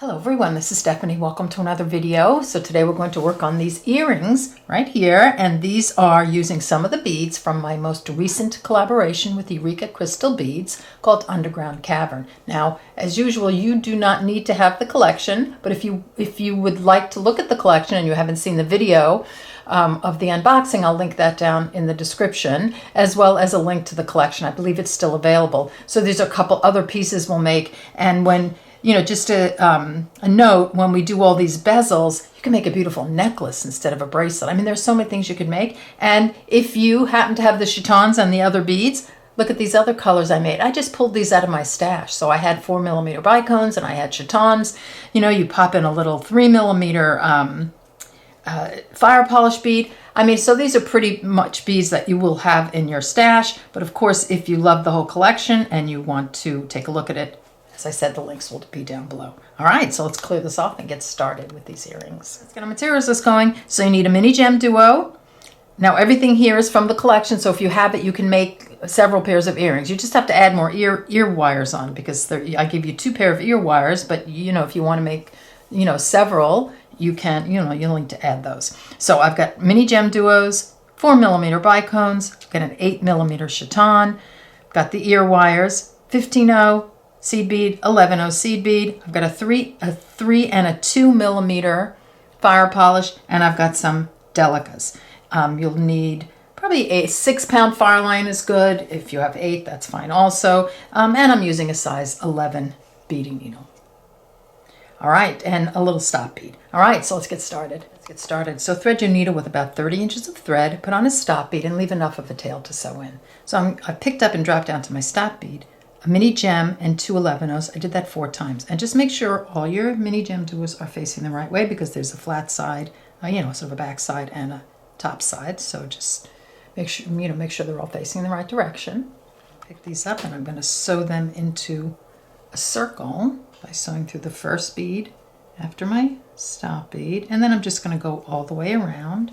Hello everyone, this is Stephanie. Welcome to another video. So today we're going to work on these earrings right here, and these are using some of the beads from my most recent collaboration with Eureka Crystal Beads called Underground Cavern. Now, as usual, you do not need to have the collection, but if you would like to look at the collection and you haven't seen the video of the unboxing, I'll link that down in the description, as well as a link to the collection. I believe it's still available. So these are a couple other pieces we'll make, and when just a note, when we do all these bezels, you can make a beautiful necklace instead of a bracelet. I mean, there's so many things you could make. And if you happen to have the chitons and the other beads, look at these other colors I made. I just pulled these out of my stash. So I had 4mm bicones and I had chitons. You pop in a little 3mm fire polish bead. I mean, so these are pretty much beads that you will have in your stash. But of course, if you love the whole collection and you want to take a look at it, as I said, the links will be down below. All right, so let's clear this off and get started with these earrings. Let's get our materials that's going. So you need a mini gem duo. Now everything here is from the collection, so if you have it, you can make several pairs of earrings. You just have to add more ear wires on, because I give you 2 pair of ear wires, but if you want to make several, you can, you'll need to add those. So I've got mini gem duos, 4mm bicones, I've got an 8mm chiton, I've got the ear wires, 15-0 seed bead, 11-0 seed bead. I've got a 3 and a 2mm fire polish, and I've got some delicas. You'll need probably a 6-pound fire line is good. If you have 8, that's fine also. And I'm using a size 11 beading needle. All right, and a little stop bead. All right, so let's get started. So thread your needle with about 30 inches of thread, put on a stop bead, and leave enough of a tail to sew in. So I picked up and dropped down to my stop bead, a mini gem and 2 11-0s. I did that 4 times. And just make sure all your mini gem duos are facing the right way, because there's a flat side, sort of a back side and a top side. So just make sure they're all facing the right direction. Pick these up and I'm going to sew them into a circle by sewing through the first bead after my stop bead. And then I'm just going to go all the way around.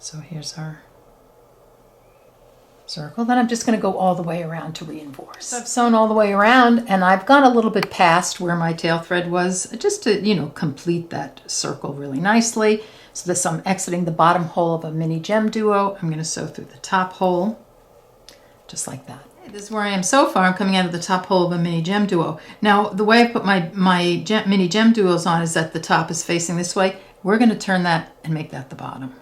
So here's our circle. Then I'm just going to go all the way around to reinforce. So I've sewn all the way around, and I've gone a little bit past where my tail thread was, just to complete that circle really nicely. So this, I'm exiting the bottom hole of a mini gem duo. I'm going to sew through the top hole, just like that. This is where I am so far. I'm coming out of the top hole of a mini gem duo. Now the way I put my mini gem duos on is that the top is facing this way. We're going to turn that and make that the bottom,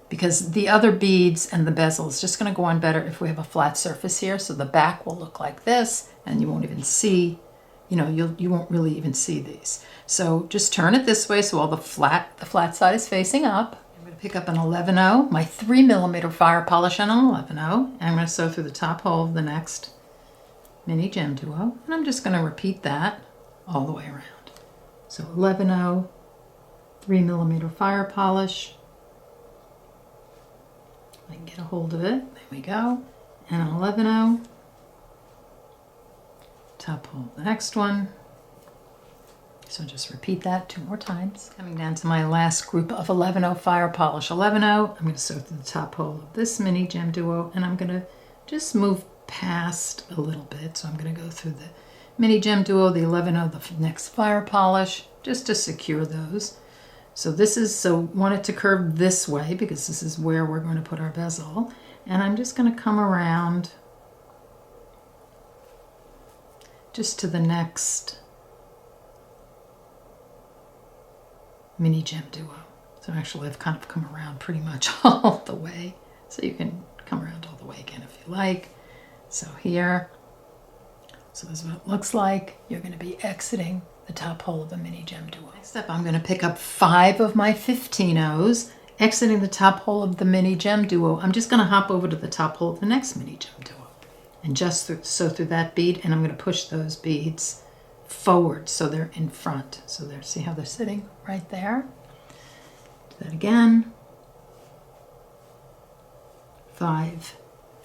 because the other beads and the bezel is just going to go on better if we have a flat surface here. So the back will look like this, and you won't even see, you won't really even see these. So just turn it this way so all the flat side is facing up. I'm going to pick up an 11-0, my 3mm fire polish on an 11-0, and I'm going to sew through the top hole of the next mini gem duo, and I'm just going to repeat that all the way around. So 11-0, 3mm fire polish. I can get a hold of it. There we go. And an 11-0. Top hole the next one. So just repeat that 2 more times. Coming down to my last group of 11-0 fire polish. 11-0. I'm going to sew through the top hole of this mini gem duo, and I'm going to just move past a little bit. So I'm going to go through the mini gem duo, the 11-0, the next fire polish, just to secure those. So want it to curve this way, because this is where we're going to put our bezel. And I'm just going to come around just to the next mini gem duo. So actually I've kind of come around pretty much all the way. So you can come around all the way again if you like. So here, so this is what it looks like. You're going to be exiting the top hole of the mini gem duo. Next up, I'm going to pick up 5 of my 15-0s, exiting the top hole of the mini gem duo. I'm just going to hop over to the top hole of the next mini gem duo and just sew through that bead, and I'm going to push those beads forward so they're in front. So there, see how they're sitting right there? Do that again. 5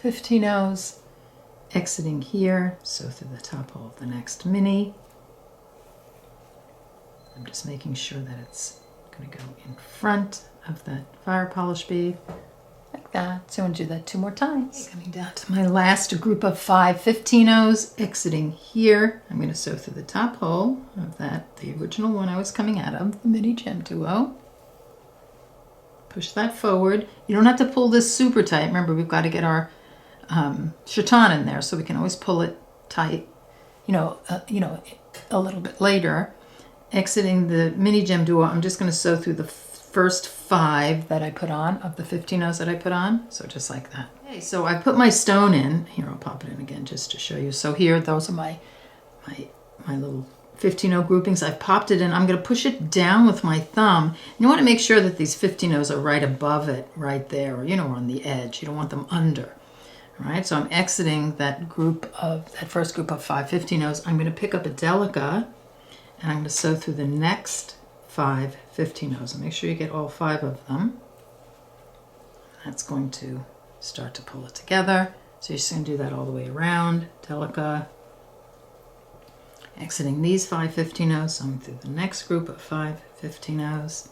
15-0s, exiting here, sew through the top hole of the next mini. I'm just making sure that it's going to go in front of that fire polish bead, like that. So I'm going to do that 2 more times. Coming down to my last group of 5 15-0s, exiting here. I'm going to sew through the top hole of that original one I was coming out of, the mini gem duo. Push that forward. You don't have to pull this super tight. Remember, we've got to get our chiton in there, so we can always pull it tight, a little bit later. Exiting the mini gem duo, I'm just going to sew through the first 5 that I put on, of the 15 rows that I put on. So just like that. Okay, so I put my stone in. Here, I'll pop it in again just to show you. So here, those are my little 15-row groupings. I've popped it in. I'm going to push it down with my thumb. And you want to make sure that these 15 rows are right above it, right there, or on the edge. You don't want them under. All right, so I'm exiting that first group of 5 15 rows. I'm going to pick up a delica, and I'm going to sew through the next 5 15 rows. And make sure you get all 5 of them. That's going to start to pull it together. So you're just going to do that all the way around. Delica. Exiting these 5 15 rows, sewing through the next group of 5 15 rows.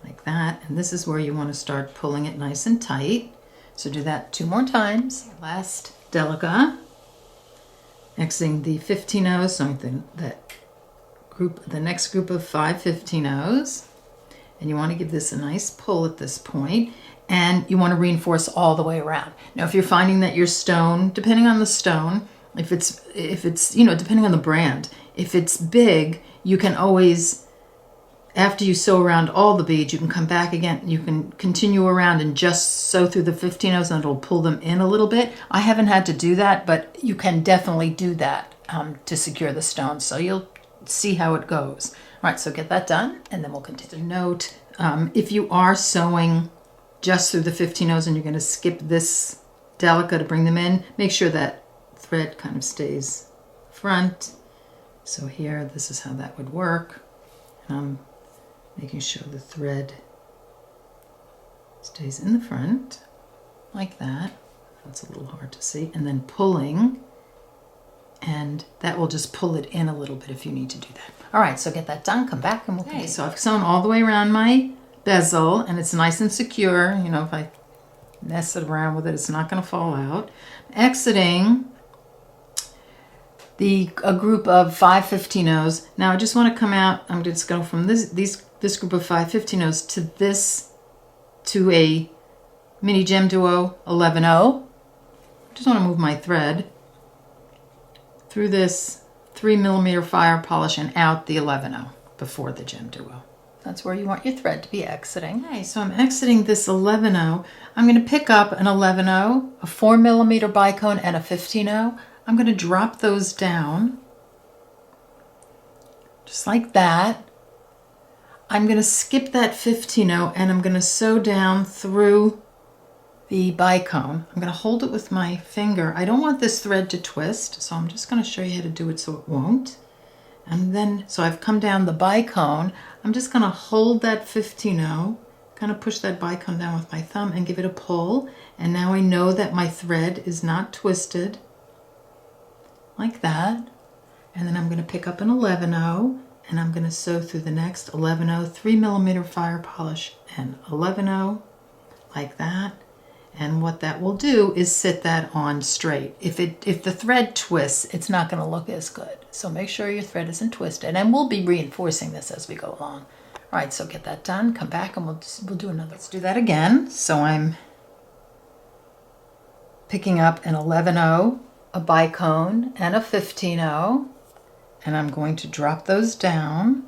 Like that. And this is where you want to start pulling it nice and tight. So do that 2 more times. Last delica. Exiting the 15 rows, sewing through the next group of 5 15 rows. And you want to give this a nice pull at this point. And you want to reinforce all the way around. Now, if you're finding that your stone, depending on the stone, if it's depending on the brand, if it's big, you can always, after you sew around all the beads, you can come back again. You can continue around and just sew through the 15 rows, and it'll pull them in a little bit. I haven't had to do that, but you can definitely do that to secure the stone. So you'll see how it goes. All right, so get that done, and then we'll continue. Note, if you are sewing just through the 15 rows and you're going to skip this delica to bring them in, make sure that thread kind of stays front. So here, this is how that would work. And I'm making sure the thread stays in the front, like that. That's a little hard to see. And then pulling, and that will just pull it in a little bit if you need to do that. All right, so get that done, come back, and we'll continue. So I've sewn all the way around my bezel, and it's nice and secure. If I mess it around with it, it's not going to fall out. Exiting a group of 5 15 rows. Now I just want to come out. I'm just going from this group of 5 15 rows to a mini gem duo 11-0. Just want to move my thread through this 3mm fire polish and out the 11-0 before the gem duo. That's where you want your thread to be exiting. Okay, so I'm exiting this 11-0. I'm going to pick up an 11-0, a 4mm bicone, and a 15-0. I'm going to drop those down, just like that. I'm going to skip that 15-0, and I'm going to sew down through the bicone. I'm going to hold it with my finger. I don't want this thread to twist, so I'm just going to show you how to do it so it won't. And then, so I've come down the bicone. I'm just going to hold that 15-0, kind of push that bicone down with my thumb and give it a pull. And now I know that my thread is not twisted, like that. And then I'm going to pick up an 11-0, and I'm going to sew through the next 11-0, 3mm fire polish, and 11-0, like that. And what that will do is sit that on straight. If the thread twists, it's not going to look as good. So make sure your thread isn't twisted, and we'll be reinforcing this as we go along. All right, so get that done, come back, and we'll do another. Let's do that again. So I'm picking up an 11-0, a bicone, and a 15-0, and I'm going to drop those down.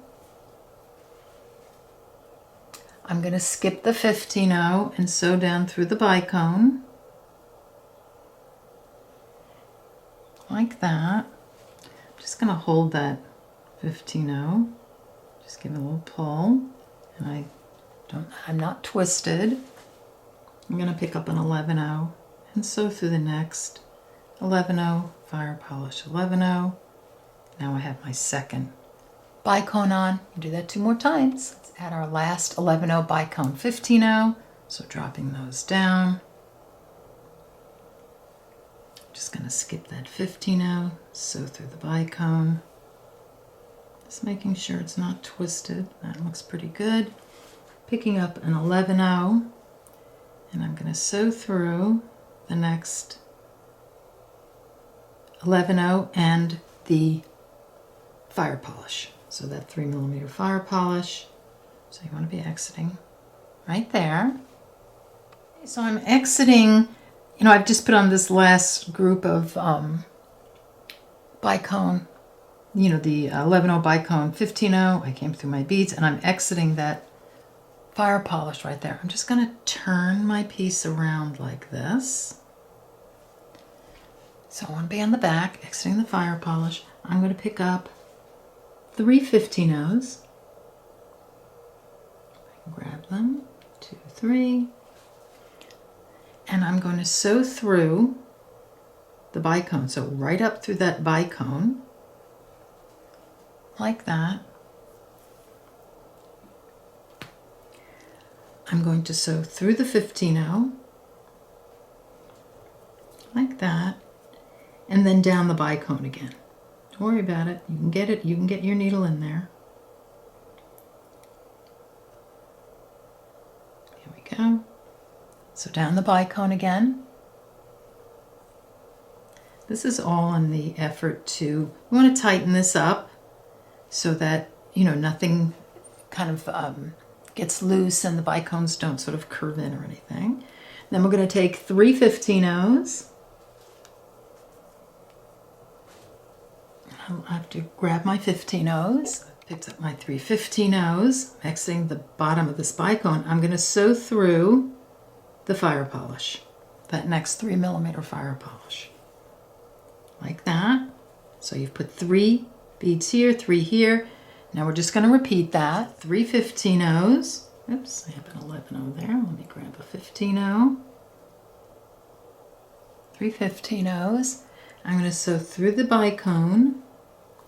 I'm going to skip the 15-0 and sew down through the bicone, like that. I'm just going to hold that 15-0, just give it a little pull, and I'm not twisted. I'm going to pick up an 11-0 and sew through the next 11-0, fire polish 11-0. Now I have my second bicone on. You do that 2 more times. Let's add our last 11-0 bicone 15-0. So dropping those down. Just going to skip that 15-0, sew through the bicone. Just making sure it's not twisted. That looks pretty good. Picking up an 11-0, and I'm going to sew through the next 11-0 and the fire polish. So that 3mm fire polish. So you want to be exiting right there. So I'm exiting, you know, I've just put on this last group of bicone, you know, the 11-0 bicone 15-0. I came through my beads and I'm exiting that fire polish right there. I'm just going to turn my piece around like this. So I want to be on the back, exiting the fire polish. I'm going to pick up 3 15-0s. Grab them, 2, 3. And I'm going to sew through the bicone. So right up through that bicone, like that. I'm going to sew through the 15-0, like that, and then down the bicone again. Don't worry about it. You can get it. You can get your needle in there. Here we go. So down the bicone again. This is all in the effort to, we want to tighten this up so that, you know, nothing kind of gets loose and the bicones don't sort of curve in or anything. Then we're going to take 3 15-0s. I have to grab my 15-0s. I picked up my 3 15-0s. Exiting the bottom of this bicone, I'm going to sew through the fire polish, that next 3mm fire polish, like that. So you've put 3 beads here, 3 here. Now we're just going to repeat that. 3 15-0s. Oops, I have an 11-0 there. Let me grab a 15-0. 3 15-0s. I'm going to sew through the bicone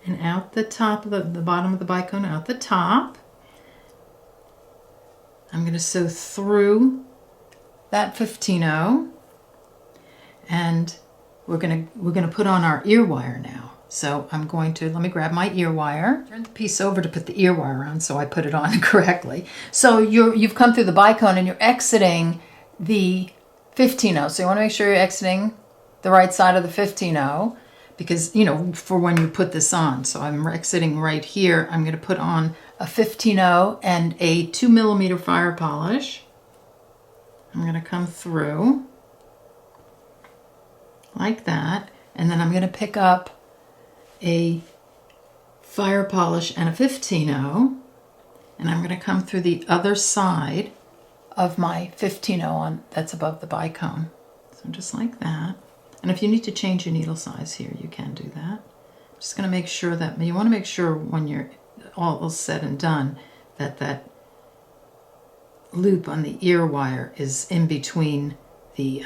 and out the top of the bottom of the bicone, out the top. I'm going to sew through that 15-0, and we're gonna put on our ear wire now. So I'm going to, let me grab my ear wire, turn the piece over to put the ear wire on so I put it on correctly. So you've come through the bicone and you're exiting the 15-0. So you want to make sure you're exiting the right side of the 15-0 because, you know, for when you put this on. So I'm exiting right here. I'm going to put on a 15-0 and a 2mm fire polish. I'm going to come through like that, and then I'm going to pick up a fire polish and a 15-0, and I'm going to come through the other side of my 15-0 on that's above the bicone. So just like that. And if you need to change your needle size here, you can do that. Just going to make sure that, you want to make sure when you're all said and done that that loop on the ear wire is in between the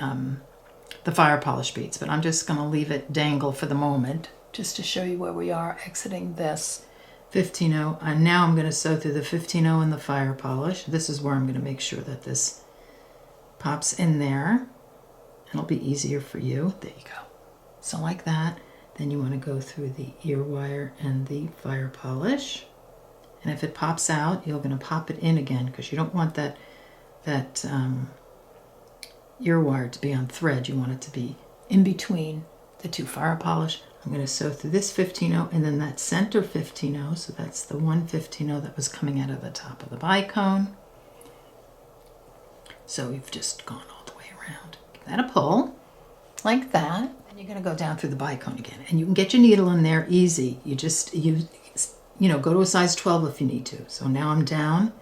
fire polish beads, but I'm just going to leave it dangle for the moment just to show you where we are exiting this 15-0. And now I'm going to sew through the 15-0 and the fire polish. This is where I'm going to make sure that this pops in there. It'll be easier for you. There you go. So like that. Then you want to go through the ear wire and the fire polish. And if it pops out, you're going to pop it in again because you don't want that ear wire to be on thread. You want it to be in between the 2 fire polish. I'm going to sew through this 15-0 and then that center 15-0. So that's the 1 15-0 that was coming out of the top of the bicone. So we've just gone all the way around. Give that a pull, like that. And you're going to go down through the bicone again. And you can get your needle in there easy. You know, go to a size 12 if you need to. So now I'm down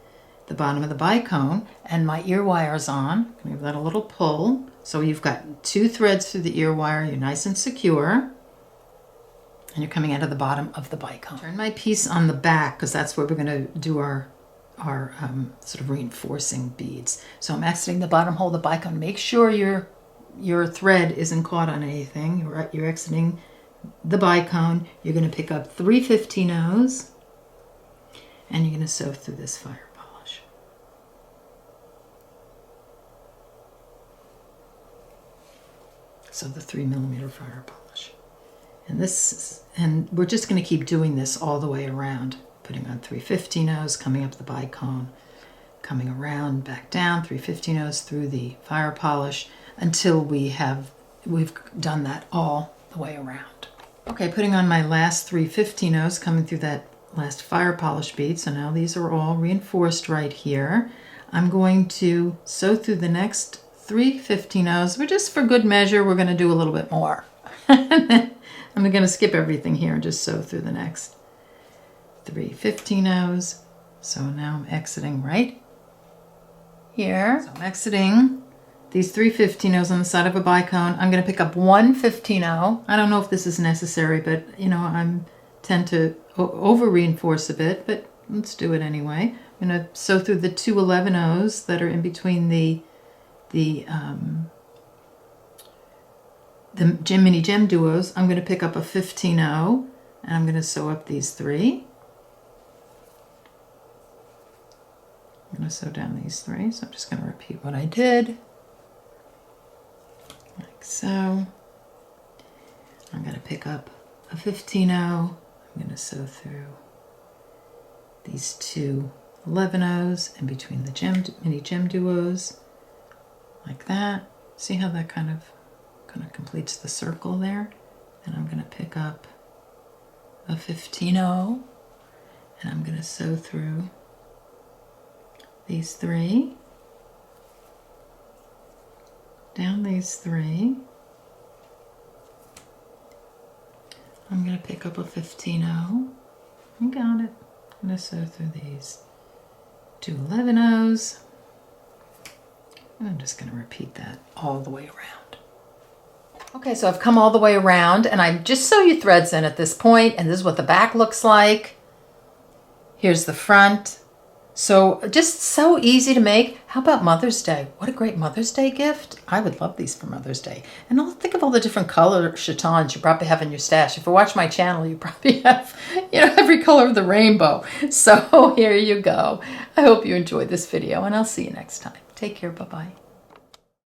the bottom of the bicone and my ear wire is on. Give that a little pull. So you've got 2 threads through the ear wire. You're nice and secure. And you're coming out of the bottom of the bicone. Turn my piece on the back because that's where we're going to do our sort of reinforcing beads. So I'm exiting the bottom hole of the bicone. Make sure your thread isn't caught on anything. You're exiting the bicone. You're going to pick up 3 15-0s and you're going to sew through this fire polish. So the 3mm fire polish. And we're just going to keep doing this all the way around, putting on 3 15-0s, coming up the bicone, coming around, back down, 3 15-0s through the fire polish until we've done that all the way around. Okay, putting on my last 3 15-0s, coming through that last fire polish bead. So now these are all reinforced right here. I'm going to sew through the next 3 15-0s, but just for good measure, we're going to do a little bit more. And then I'm going to skip everything here and just sew through the next 3 15-0s. So now I'm exiting right here. So I'm exiting these 3 15-0s on the side of a bicone. I'm going to pick up 1 15-0. I don't know if this is necessary, but you know, I tend to over reinforce a bit, but let's do it anyway. I'm going to sew through the 2 11-0s that are in between the mini gem duos. I'm going to pick up a 15-0 and I'm going to sew up these 3. I'm going to sew down these 3, so I'm just going to repeat what I did. Like so. I'm going to pick up a 15-0. I'm going to sew through these 2 11-0s in between the mini gem duos, like that. See how that kind of completes the circle there? And I'm going to pick up a 15-0 and I'm going to sew through these 3, down these 3. I'm going to pick up a 15-0. You got it. I'm going to sew through these 2 11-0s. And I'm just going to repeat that all the way around. Okay, so I've come all the way around and I just sew your threads in at this point, and this is what the back looks like. Here's the front. So just so easy to make. How about Mother's Day? What a great Mother's Day gift. I would love these for Mother's Day. And think of all the different color chitons you probably have in your stash. If you watch my channel, you probably have, you know, every color of the rainbow. So here you go. I hope you enjoyed this video and I'll see you next time. Take care. Bye-bye.